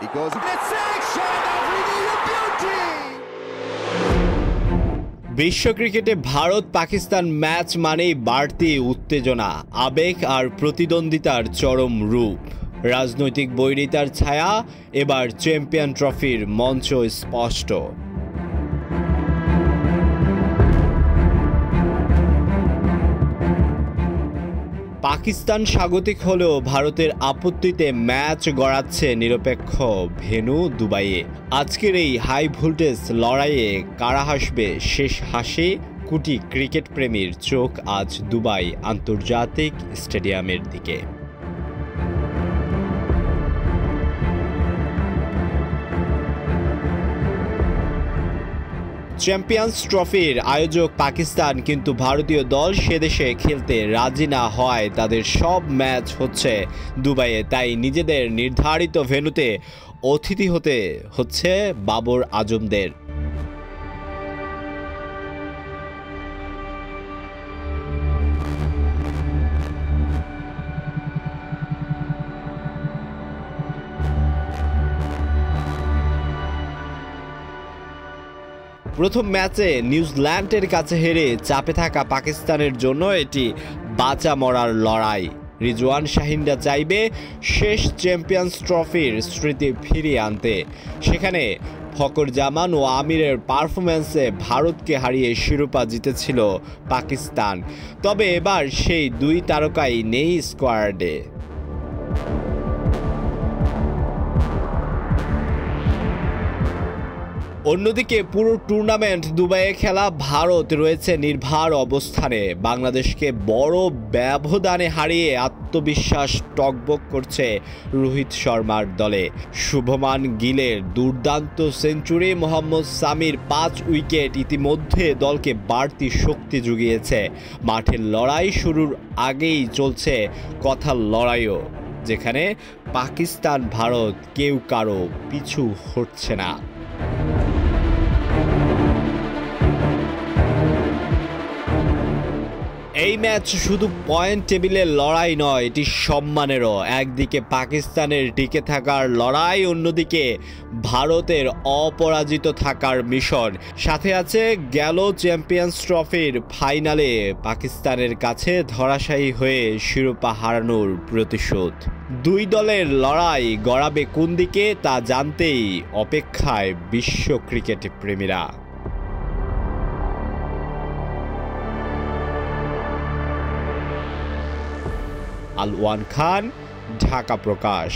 He goes in a section of Redeem Beauty. বিশ্ব ক্রিকেটে Bharat Pakistan match মানেই বাড়তি উত্তেজনা, আবেগ আর প্রতিদ্বন্দ্বিতার চরম রূপ। রাজনৈতিক বৈরিতার ছায়া, এবার চ্যাম্পিয়ন ট্রফির মঞ্চ স্পষ্ট। পাকিস্তান স্বাগতিক হলেও ভারতের আপত্তিতে ম্যাচ গড়াচ্ছে নিরপেক্ষ ভেন্যু দুবাইয়ে। আজকের এই হাই ভোল্টেজ লড়াইয়ে কারা হাসবে শেষ হাসি? কোটি ক্রিকেট প্রেমীর চোখ আজ দুবাই আন্তর্জাতিক স্টেডিয়ামের দিকে। চ্যাম্পিয়ন্স ট্রফির আয়োজক পাকিস্তান, কিন্তু ভারতীয় দল সে দেশে খেলতে রাজি না হওয়ায় তাদের সব ম্যাচ হচ্ছে দুবাইয়ে। তাই নিজেদের নির্ধারিত ভেন্যুতে অতিথি হতে হচ্ছে বাবর আজমদের। প্রথম ম্যাচে নিউজিল্যান্ডের কাছে হেরে চাপে থাকা পাকিস্তানের জন্য এটি বাঁচা মরার লড়াই। রিজওয়ান শাহিনরা চাইবে শেষ চ্যাম্পিয়ন্স ট্রফির স্মৃতি ফিরিয়ে আনতে। সেখানে ফকর জামান ও আমিরের পারফরম্যান্সে ভারতকে হারিয়ে শিরোপা জিতেছিল পাকিস্তান। তবে এবার সেই দুই তারকাই নেই স্কোয়াডে। অন্যদিকে পুরো টুর্নামেন্ট দুবাইয়ে খেলা ভারত রয়েছে নির্ভার অবস্থানে। বাংলাদেশকে বড় ব্যবধানে হারিয়ে আত্মবিশ্বাস টগবগ করছে রোহিত শর্মার দলে। শুভমান গিলের দুর্দান্ত সেঞ্চুরি, মোহাম্মদ সামির 5 উইকেট ইতিমধ্যে দলকে বাড়তি শক্তি জুগিয়েছে। মাঠের লড়াই শুরুর আগেই চলছে কথার লড়াইও, যেখানে পাকিস্তান ভারত কেউ কারো পিছু হটছে না। এই ম্যাচ শুধু পয়েন্ট টেবিলের লড়াই নয়, এটি সম্মানেরও। একদিকে পাকিস্তানের টিকে থাকার লড়াই, অন্যদিকে ভারতের অপরাজিত থাকার মিশন। সাথে আছে গেল চ্যাম্পিয়ন্স ট্রফির ফাইনালে পাকিস্তানের কাছে ধরাশায়ী হয়ে শিরোপা হারানোর প্রতিশোধ। দুই দলের লড়াই গড়াবে কোন দিকে তা জানতেই অপেক্ষায় বিশ্ব ক্রিকেট প্রেমীরা। আলওয়ান খান, ঢাকা প্রকাশ।